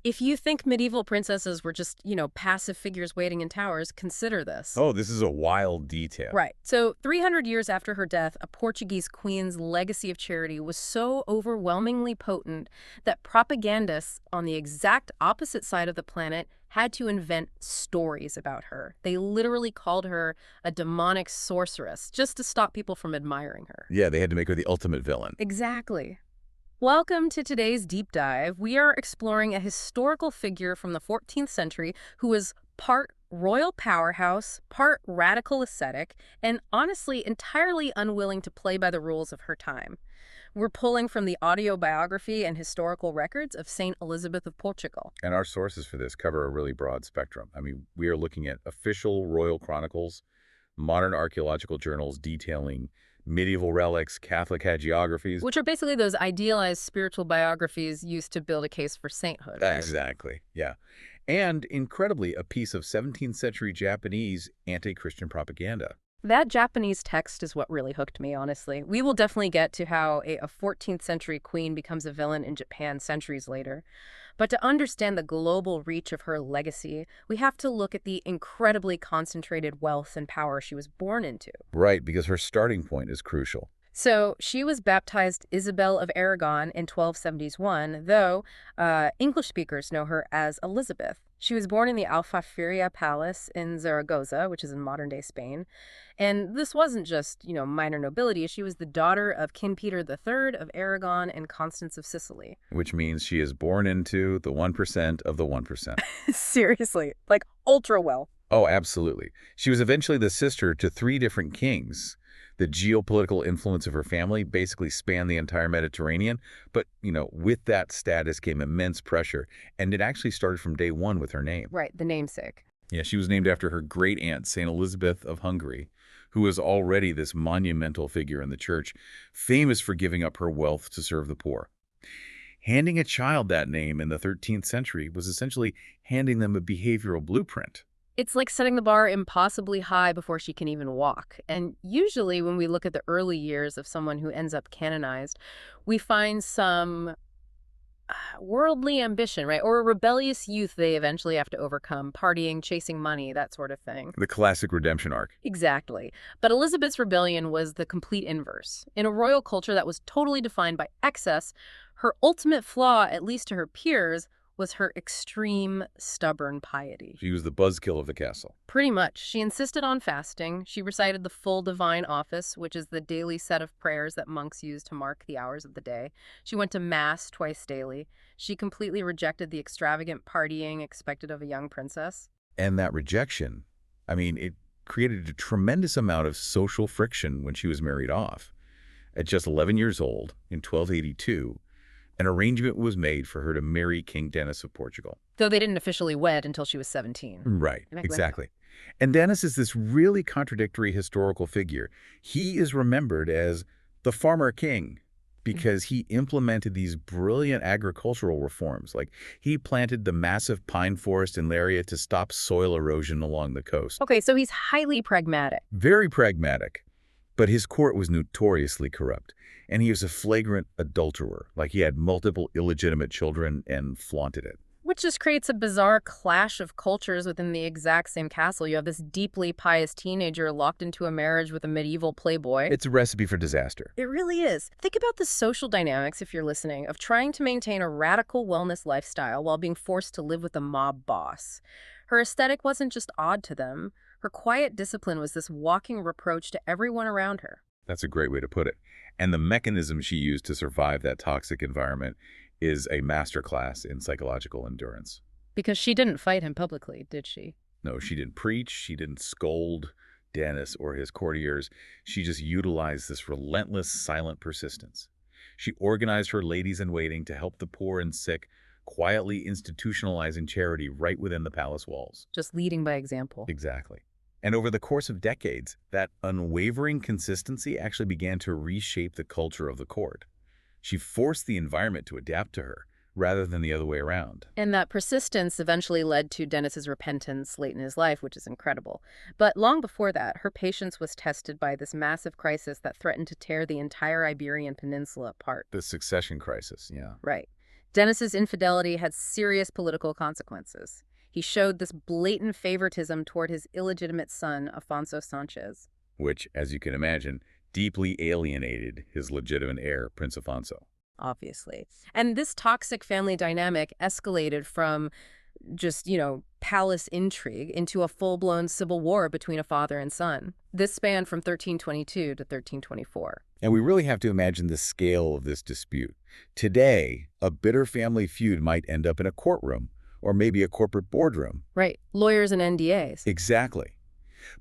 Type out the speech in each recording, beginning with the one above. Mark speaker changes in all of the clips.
Speaker 1: If you think medieval princesses were just, passive figures waiting in towers, consider this.
Speaker 2: Oh, this is a wild detail.
Speaker 1: Right. So 300 years after her death, a Portuguese queen's legacy of charity was so overwhelmingly potent that propagandists on the exact opposite side of the planet had to invent stories about her. They literally called her a demonic sorceress just to stop people from admiring her.
Speaker 2: Yeah, they had to make her the ultimate villain.
Speaker 1: Exactly. Welcome to today's deep dive. We are exploring a historical figure from the 14th century who was part royal powerhouse, part radical ascetic, and honestly entirely unwilling to play by the rules of her time. We're pulling from the autobiography and historical records of Saint Elizabeth of Portugal.
Speaker 2: And our sources for this cover a really broad spectrum. I mean, we are looking at official royal chronicles, modern archaeological journals detailing medieval relics, Catholic hagiographies.
Speaker 1: Which are basically those idealized spiritual biographies used to build a case for sainthood. Right?
Speaker 2: Exactly, yeah. And, incredibly, a piece of 17th century Japanese anti-Christian propaganda.
Speaker 1: That Japanese text is what really hooked me, honestly. We will definitely get to how a 14th century queen becomes a villain in Japan centuries later. But to understand the global reach of her legacy, we have to look at the incredibly concentrated wealth and power she was born into.
Speaker 2: Right, because her starting point is crucial.
Speaker 1: So she was baptized Isabel of Aragon in 1271, though English speakers know her as Elizabeth. She was born in the Aljaferia Palace in Zaragoza, which is in modern-day Spain. And this wasn't just, minor nobility. She was the daughter of King Peter III of Aragon and Constance of Sicily.
Speaker 2: Which means she is born into the 1% of the 1%.
Speaker 1: Seriously, like ultra well.
Speaker 2: Oh, absolutely. She was eventually the sister to 3 different kings. The geopolitical influence of her family basically spanned the entire Mediterranean. But, with that status came immense pressure. And it actually started from day one with her name.
Speaker 1: Right, the namesake.
Speaker 2: Yeah, she was named after her great aunt, St. Elizabeth of Hungary, who was already this monumental figure in the church, famous for giving up her wealth to serve the poor. Handing a child that name in the 13th century was essentially handing them a behavioral blueprint.
Speaker 1: It's like setting the bar impossibly high before she can even walk. And usually when we look at the early years of someone who ends up canonized, we find some worldly ambition, right? Or a rebellious youth they eventually have to overcome, partying, chasing money, that sort of thing.
Speaker 2: The classic redemption arc.
Speaker 1: Exactly. But Elizabeth's rebellion was the complete inverse. In a royal culture that was totally defined by excess, her ultimate flaw, at least to her peers, was her extreme, stubborn piety.
Speaker 2: She was the buzzkill of the castle.
Speaker 1: Pretty much. She insisted on fasting. She recited the full divine office, which is the daily set of prayers that monks use to mark the hours of the day. She went to mass twice daily. She completely rejected the extravagant partying expected of a young princess.
Speaker 2: And that rejection, it created a tremendous amount of social friction when she was married off. At just 11 years old, in 1282, an arrangement was made for her to marry King Denis of Portugal.
Speaker 1: Though they didn't officially wed until she was 17.
Speaker 2: Right, exactly. And Denis is this really contradictory historical figure. He is remembered as the farmer king because he implemented these brilliant agricultural reforms. Like, he planted the massive pine forest in Leiria to stop soil erosion along the coast.
Speaker 1: Okay, so he's highly pragmatic.
Speaker 2: Very pragmatic. But his court was notoriously corrupt, and he was a flagrant adulterer. Like, he had multiple illegitimate children and flaunted it.
Speaker 1: Which just creates a bizarre clash of cultures within the exact same castle. You have this deeply pious teenager locked into a marriage with a medieval playboy.
Speaker 2: It's a recipe for disaster.
Speaker 1: It really is. Think about the social dynamics, if you're listening, of trying to maintain a radical wellness lifestyle while being forced to live with a mob boss. Her aesthetic wasn't just odd to them. Her quiet discipline was this walking reproach to everyone around her.
Speaker 2: That's a great way to put it. And the mechanism she used to survive that toxic environment is a masterclass in psychological endurance.
Speaker 1: Because she didn't fight him publicly, did she?
Speaker 2: No, she didn't preach. She didn't scold Denis or his courtiers. She just utilized this relentless, silent persistence. She organized her ladies-in-waiting to help the poor and sick, quietly institutionalizing charity right within the palace walls.
Speaker 1: Just leading by example.
Speaker 2: Exactly. And over the course of decades, that unwavering consistency actually began to reshape the culture of the court. She forced the environment to adapt to her, rather than the other way around.
Speaker 1: And that persistence eventually led to Denis's repentance late in his life, which is incredible. But long before that, her patience was tested by this massive crisis that threatened to tear the entire Iberian Peninsula apart.
Speaker 2: The succession crisis, yeah.
Speaker 1: Right. Denis's infidelity had serious political consequences. He showed this blatant favoritism toward his illegitimate son, Afonso Sanchez.
Speaker 2: Which, as you can imagine, deeply alienated his legitimate heir, Prince Afonso.
Speaker 1: Obviously. And this toxic family dynamic escalated from just, palace intrigue into a full-blown civil war between a father and son. This spanned from 1322 to 1324.
Speaker 2: And we really have to imagine the scale of this dispute. Today, a bitter family feud might end up in a courtroom or maybe a corporate boardroom.
Speaker 1: Right. Lawyers and NDAs.
Speaker 2: Exactly.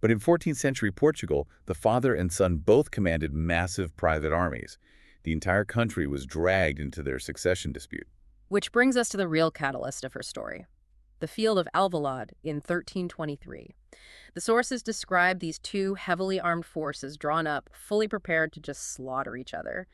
Speaker 2: But in 14th century Portugal, the father and son both commanded massive private armies. The entire country was dragged into their succession dispute.
Speaker 1: Which brings us to the real catalyst of her story. The field of Alvalade in 1323. The sources describe these two heavily armed forces drawn up, fully prepared to just slaughter each other.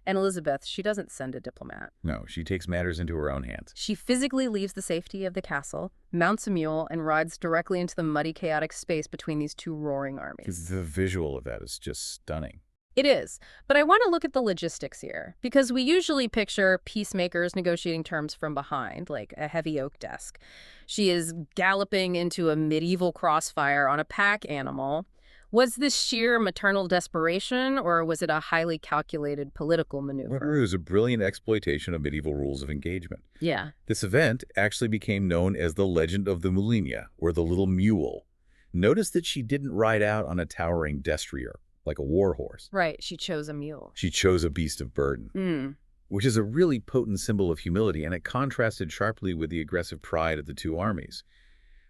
Speaker 1: And Elizabeth, she doesn't send a diplomat.
Speaker 2: No, she takes matters into her own hands.
Speaker 1: She physically leaves the safety of the castle, mounts a mule, and rides directly into the muddy, chaotic space between these two roaring armies.
Speaker 2: The visual of that is just stunning.
Speaker 1: It is, but I want to look at the logistics here, because we usually picture peacemakers negotiating terms from behind, like a heavy oak desk. She is galloping into a medieval crossfire on a pack animal. Was this sheer maternal desperation, or was it a highly calculated political maneuver?
Speaker 2: It was a brilliant exploitation of medieval rules of engagement.
Speaker 1: Yeah.
Speaker 2: This event actually became known as the Legend of the Mulinha, or the Little Mule. Notice that she didn't ride out on a towering destrier, like a war horse.
Speaker 1: Right, she chose a mule.
Speaker 2: She chose a beast of burden, which is a really potent symbol of humility, and it contrasted sharply with the aggressive pride of the two armies.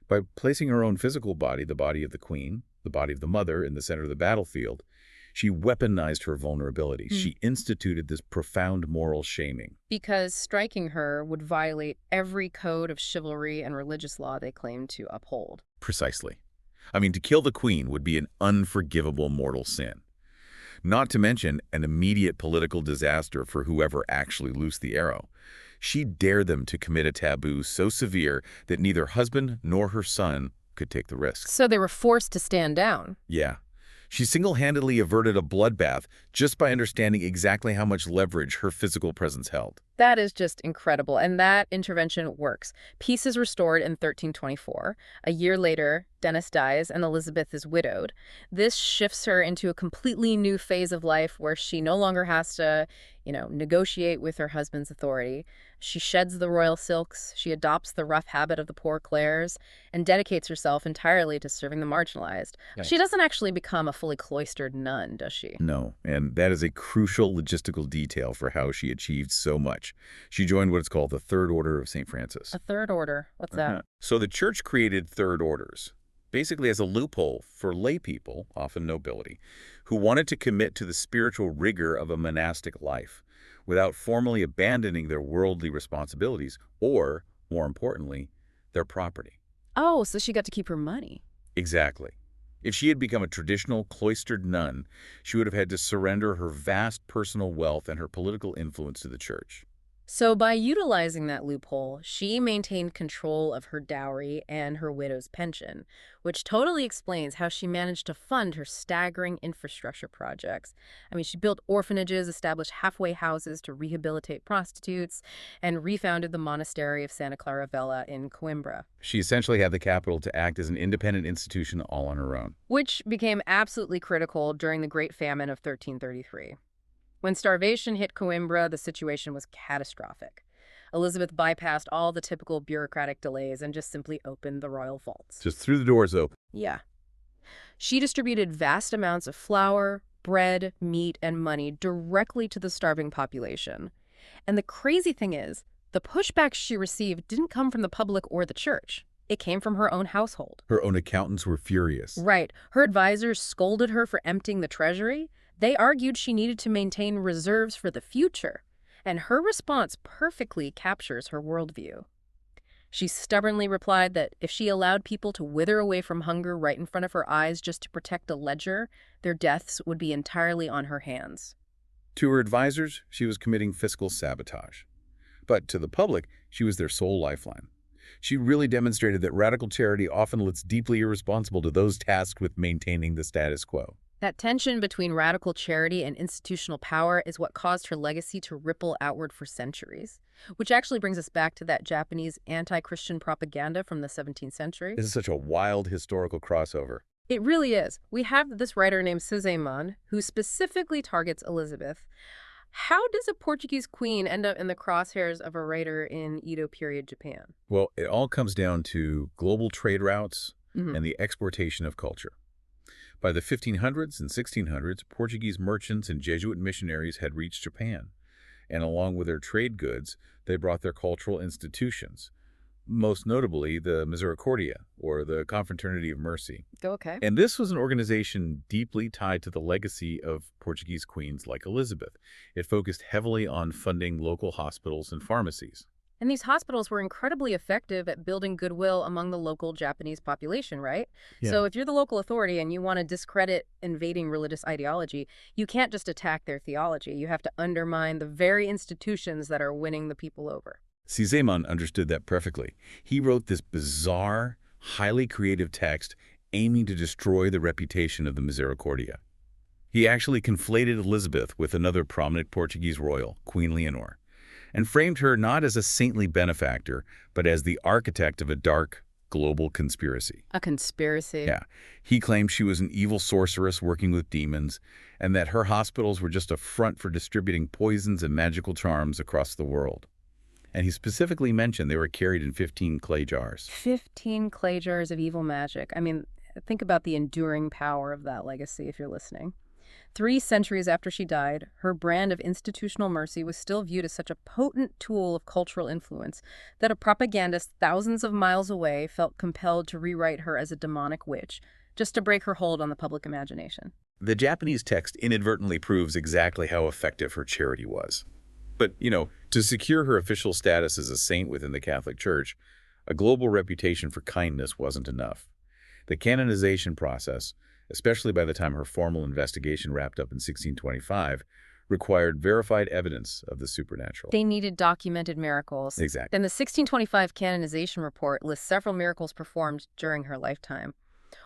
Speaker 2: By placing her own physical body, the body of the queen, the body of the mother, in the center of the battlefield, she weaponized her vulnerability. She instituted this profound moral shaming.
Speaker 1: Because striking her would violate every code of chivalry and religious law they claimed to uphold.
Speaker 2: Precisely. I mean, to kill the queen would be an unforgivable mortal sin. Not to mention an immediate political disaster for whoever actually loosed the arrow. She dared them to commit a taboo so severe that neither husband nor her son could take the risk.
Speaker 1: So they were forced to stand down.
Speaker 2: Yeah. She single-handedly averted a bloodbath just by understanding exactly how much leverage her physical presence held.
Speaker 1: That is just incredible, and that intervention works. Peace is restored in 1324. A year later, Denis dies and Elizabeth is widowed. This shifts her into a completely new phase of life where she no longer has to, negotiate with her husband's authority. She sheds the royal silks, she adopts the rough habit of the poor Clares, and dedicates herself entirely to serving the marginalized.
Speaker 2: Nice.
Speaker 1: She doesn't actually become a fully cloistered nun, does she?
Speaker 2: No, and that is a crucial logistical detail for how she achieved so much. She joined what is called the Third Order of St. Francis.
Speaker 1: A third order? What's that?
Speaker 2: So the church created third orders, basically as a loophole for lay people, often nobility, who wanted to commit to the spiritual rigor of a monastic life without formally abandoning their worldly responsibilities or, more importantly, their property.
Speaker 1: Oh, so she got to keep her money.
Speaker 2: Exactly. If she had become a traditional cloistered nun, she would have had to surrender her vast personal wealth and her political influence to the church.
Speaker 1: So by utilizing that loophole, she maintained control of her dowry and her widow's pension, which totally explains how she managed to fund her staggering infrastructure projects. I mean, she built orphanages, established halfway houses to rehabilitate prostitutes, and refounded the monastery of Santa Clara Vella in Coimbra.
Speaker 2: She essentially had the capital to act as an independent institution all on her own.
Speaker 1: Which became absolutely critical during the Great Famine of 1333. When starvation hit Coimbra, the situation was catastrophic. Elizabeth bypassed all the typical bureaucratic delays and just simply opened the royal vaults.
Speaker 2: Just through the doors, though.
Speaker 1: Yeah. She distributed vast amounts of flour, bread, meat, and money directly to the starving population. And the crazy thing is, the pushback she received didn't come from the public or the church. It came from her own household.
Speaker 2: Her own accountants were furious.
Speaker 1: Right. Her advisors scolded her for emptying the treasury. They argued she needed to maintain reserves for the future, and her response perfectly captures her worldview. She stubbornly replied that if she allowed people to wither away from hunger right in front of her eyes just to protect a ledger, their deaths would be entirely on her hands.
Speaker 2: To her advisors, she was committing fiscal sabotage. But to the public, she was their sole lifeline. She really demonstrated that radical charity often looks deeply irresponsible to those tasked with maintaining the status quo.
Speaker 1: That tension between radical charity and institutional power is what caused her legacy to ripple outward for centuries. Which actually brings us back to that Japanese anti-Christian propaganda from the 17th century.
Speaker 2: This is such a wild historical crossover.
Speaker 1: It really is. We have this writer named Suzemon who specifically targets Elizabeth. How does a Portuguese queen end up in the crosshairs of a writer in Edo period Japan?
Speaker 2: Well, it all comes down to global trade routes
Speaker 1: Hmm.
Speaker 2: and the exportation of culture. By the 1500s and 1600s, Portuguese merchants and Jesuit missionaries had reached Japan, and along with their trade goods, they brought their cultural institutions, most notably the Misericordia, or the Confraternity of Mercy.
Speaker 1: Okay.
Speaker 2: And this was an organization deeply tied to the legacy of Portuguese queens like Elizabeth. It focused heavily on funding local hospitals and pharmacies.
Speaker 1: And these hospitals were incredibly effective at building goodwill among the local Japanese population, right?
Speaker 2: Yeah.
Speaker 1: So if you're the local authority and you want to discredit invading religious ideology, you can't just attack their theology. You have to undermine the very institutions that are winning the people over.
Speaker 2: Suzemon understood that perfectly. He wrote this bizarre, highly creative text aiming to destroy the reputation of the Misericordia. He actually conflated Elizabeth with another prominent Portuguese royal, Queen Leonor, and framed her not as a saintly benefactor, but as the architect of a dark, global conspiracy.
Speaker 1: A conspiracy.
Speaker 2: Yeah. He claimed she was an evil sorceress working with demons, and that her hospitals were just a front for distributing poisons and magical charms across the world. And he specifically mentioned they were carried in 15 clay jars.
Speaker 1: 15 clay jars of evil magic. I mean, think about the enduring power of that legacy if you're listening. 3 centuries after she died, her brand of institutional mercy was still viewed as such a potent tool of cultural influence that a propagandist thousands of miles away felt compelled to rewrite her as a demonic witch, just to break her hold on the public imagination.
Speaker 2: The Japanese text inadvertently proves exactly how effective her charity was. But, to secure her official status as a saint within the Catholic Church, a global reputation for kindness wasn't enough. The canonization process, especially by the time her formal investigation wrapped up in 1625, required verified evidence of the supernatural.
Speaker 1: They needed documented miracles.
Speaker 2: Exactly.
Speaker 1: And the 1625 canonization report lists several miracles performed during her lifetime.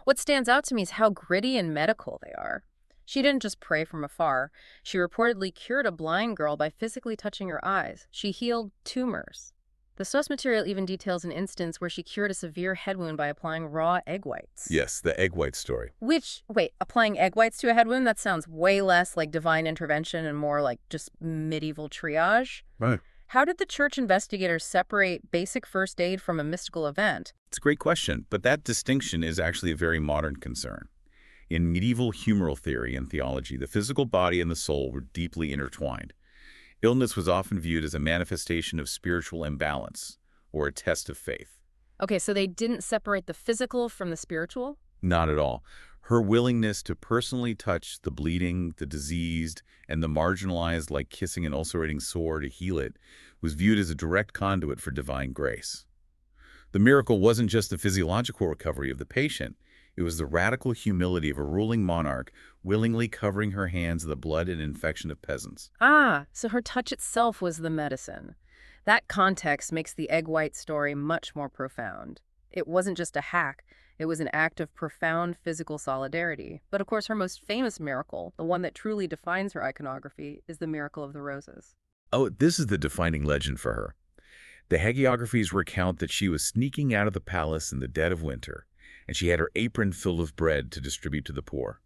Speaker 1: What stands out to me is how gritty and medical they are. She didn't just pray from afar. She reportedly cured a blind girl by physically touching her eyes. She healed tumors. The source material even details an instance where she cured a severe head wound by applying raw egg whites.
Speaker 2: Yes, the egg white story.
Speaker 1: Wait, applying egg whites to a head wound? That sounds way less like divine intervention and more like just medieval triage.
Speaker 2: Right.
Speaker 1: How did the church investigators separate basic first aid from a mystical event?
Speaker 2: It's a great question, but that distinction is actually a very modern concern. In medieval humoral theory and theology, the physical body and the soul were deeply intertwined. Illness was often viewed as a manifestation of spiritual imbalance or a test of faith.
Speaker 1: Okay, so they didn't separate the physical from the spiritual?
Speaker 2: Not at all. Her willingness to personally touch the bleeding, the diseased, and the marginalized, like kissing an ulcerating sore to heal it, was viewed as a direct conduit for divine grace. The miracle wasn't just the physiological recovery of the patient. It was the radical humility of a ruling monarch willingly covering her hands of the blood and infection of peasants.
Speaker 1: Ah, so her touch itself was the medicine. That context makes the egg white story much more profound. It wasn't just a hack. It was an act of profound physical solidarity. But of course, her most famous miracle, the one that truly defines her iconography, is the miracle of the roses.
Speaker 2: Oh, this is the defining legend for her. The hagiographies recount that she was sneaking out of the palace in the dead of winter, and she had her apron filled with bread to distribute to the poor.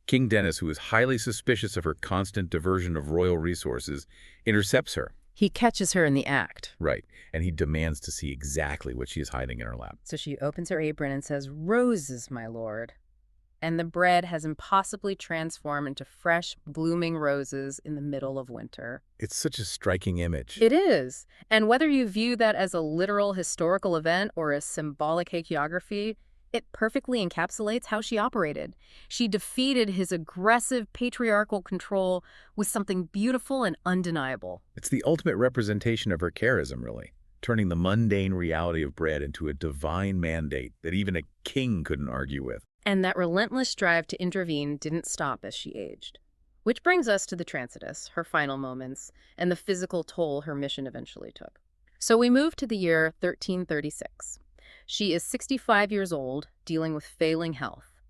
Speaker 2: King Denis, who is highly suspicious of her constant diversion of royal resources, intercepts her.
Speaker 1: He catches her in the act.
Speaker 2: Right, and he demands to see exactly what she is hiding in her lap.
Speaker 1: So she opens her apron and says, "Roses, my lord." And the bread has impossibly transformed into fresh, blooming roses in the middle of winter.
Speaker 2: It's such a striking image.
Speaker 1: It is. And whether you view that as a literal historical event or a symbolic hagiography, it perfectly encapsulates how she operated. She defeated his aggressive patriarchal control with something beautiful and undeniable.
Speaker 2: It's the ultimate representation of her charism, really, turning the mundane reality of bread into a divine mandate that even a king couldn't argue with.
Speaker 1: And that relentless drive to intervene didn't stop as she aged. Which brings us to the Transitus, her final moments, and the physical toll her mission eventually took. So we move to the year 1336. She is 65 years old, dealing with failing health.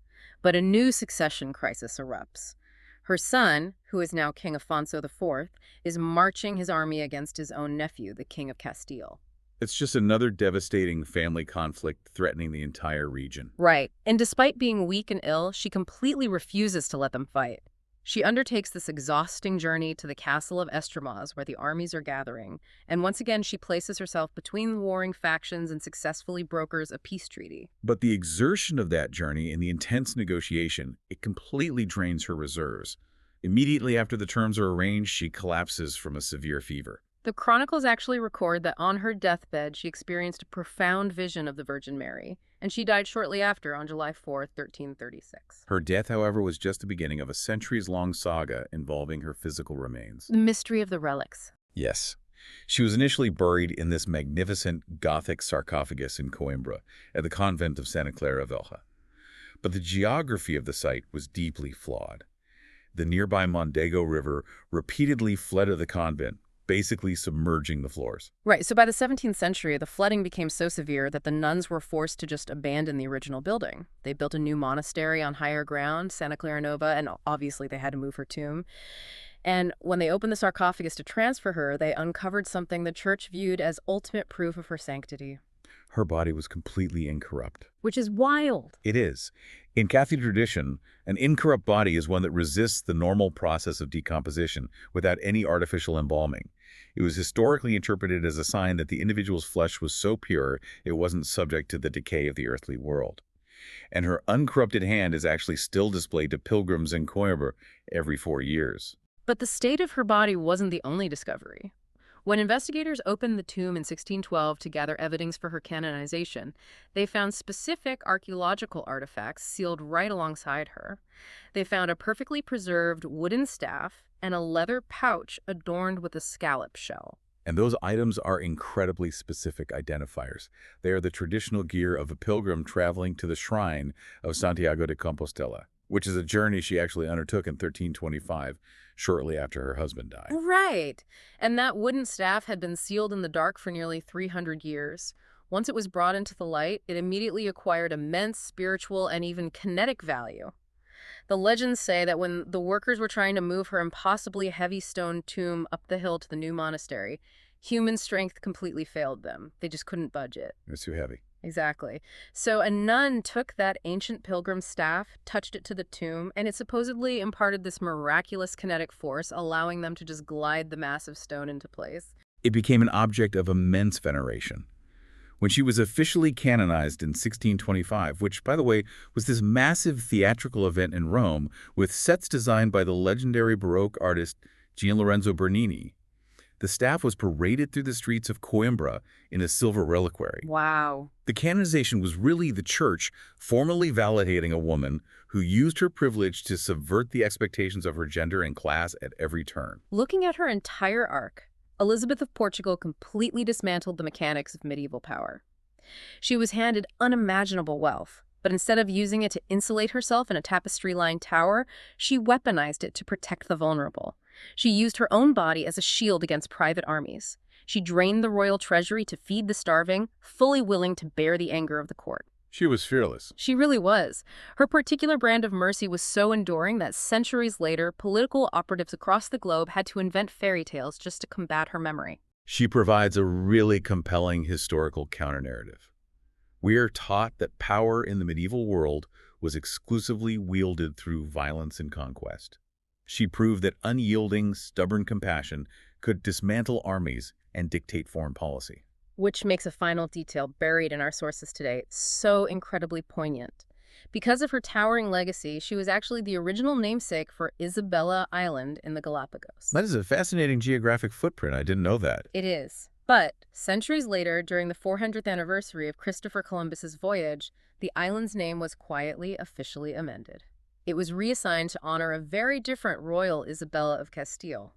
Speaker 1: But a new succession crisis erupts. Her son, who is now King Afonso IV, is marching his army against his own nephew, the King of Castile.
Speaker 2: It's just another devastating family conflict threatening the entire region.
Speaker 1: Right. And despite being weak and ill, she completely refuses to let them fight. She undertakes this exhausting journey to the castle of Estremoz, where the armies are gathering, and once again she places herself between warring factions and successfully brokers a peace treaty.
Speaker 2: But the exertion of that journey and the intense negotiation, it completely drains her reserves. Immediately after the terms are arranged, she collapses from a severe fever.
Speaker 1: The chronicles actually record that on her deathbed she experienced a profound vision of the Virgin Mary, and she died shortly after on July 4th, 1336.
Speaker 2: Her death, however, was just the beginning of a centuries-long saga involving her physical remains.
Speaker 1: The mystery of the relics.
Speaker 2: Yes. She was initially buried in this magnificent Gothic sarcophagus in Coimbra at the convent of Santa Clara Velha. But the geography of the site was deeply flawed. The nearby Mondego River repeatedly flooded the convent, basically submerging the floors.
Speaker 1: Right, so by the 17th century, the flooding became so severe that the nuns were forced to just abandon the original building. They built a new monastery on higher ground, Santa Clara Nova, and obviously they had to move her tomb. And when they opened the sarcophagus to transfer her, they uncovered something the church viewed as ultimate proof of her sanctity.
Speaker 2: Her body was completely incorrupt.
Speaker 1: Which is wild.
Speaker 2: It is. In Catholic tradition, an incorrupt body is one that resists the normal process of decomposition without any artificial embalming. It was historically interpreted as a sign that the individual's flesh was so pure it wasn't subject to the decay of the earthly world. And her uncorrupted hand is actually still displayed to pilgrims in Coimbra every 4 years.
Speaker 1: But the state of her body wasn't the only discovery. When investigators opened the tomb in 1612 to gather evidence for her canonization, they found specific archaeological artifacts sealed right alongside her. They found a perfectly preserved wooden staff and a leather pouch adorned with a scallop shell.
Speaker 2: And those items are incredibly specific identifiers. They are the traditional gear of a pilgrim traveling to the shrine of Santiago de Compostela, which is a journey she actually undertook in 1325, shortly after her husband died.
Speaker 1: Right. And that wooden staff had been sealed in the dark for nearly 300 years. Once it was brought into the light, it immediately acquired immense spiritual and even kinetic value. The legends say that when the workers were trying to move her impossibly heavy stone tomb up the hill to the new monastery, human strength completely failed them. They just couldn't budge it.
Speaker 2: It was too heavy.
Speaker 1: Exactly. So a nun took that ancient pilgrim staff, touched it to the tomb, and it supposedly imparted this miraculous kinetic force, allowing them to just glide the massive stone into place.
Speaker 2: It became an object of immense veneration. When she was officially canonized in 1625, which, by the way, was this massive theatrical event in Rome with sets designed by the legendary Baroque artist Gian Lorenzo Bernini, the staff was paraded through the streets of Coimbra in a silver reliquary.
Speaker 1: Wow.
Speaker 2: The canonization was really the church formally validating a woman who used her privilege to subvert the expectations of her gender and class at every turn.
Speaker 1: Looking at her entire arc, Elizabeth of Portugal completely dismantled the mechanics of medieval power. She was handed unimaginable wealth, but instead of using it to insulate herself in a tapestry-lined tower, she weaponized it to protect the vulnerable. She used her own body as a shield against private armies. She drained the royal treasury to feed the starving, fully willing to bear the anger of the court.
Speaker 2: She was fearless.
Speaker 1: She really was. Her particular brand of mercy was so enduring that centuries later, political operatives across the globe had to invent fairy tales just to combat her memory.
Speaker 2: She provides a really compelling historical counter-narrative. We are taught that power in the medieval world was exclusively wielded through violence and conquest. She proved that unyielding, stubborn compassion could dismantle armies and dictate foreign policy.
Speaker 1: Which makes a final detail buried in our sources today so incredibly poignant. Because of her towering legacy, she was actually the original namesake for Isabella Island in the Galapagos.
Speaker 2: That is a fascinating geographic footprint. I didn't know that.
Speaker 1: It is. But centuries later, during the 400th anniversary of Christopher Columbus's voyage, the island's name was quietly officially amended. It was reassigned to honor a very different royal Isabella of Castile.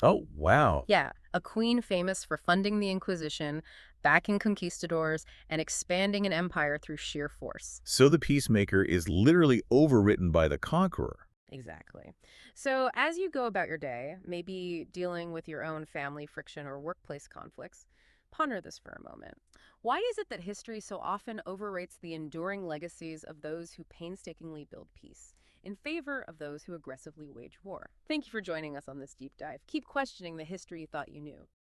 Speaker 2: Oh, wow.
Speaker 1: Yeah, a queen famous for funding the Inquisition, backing conquistadors, and expanding an empire through sheer force.
Speaker 2: So the Peacemaker is literally overwritten by the conqueror.
Speaker 1: Exactly. So as you go about your day, maybe dealing with your own family friction or workplace conflicts, ponder this for a moment. Why is it that history so often overrates the enduring legacies of those who painstakingly build peace? in favor of those who aggressively wage war. Thank you for joining us on this deep dive. Keep questioning the history you thought you knew.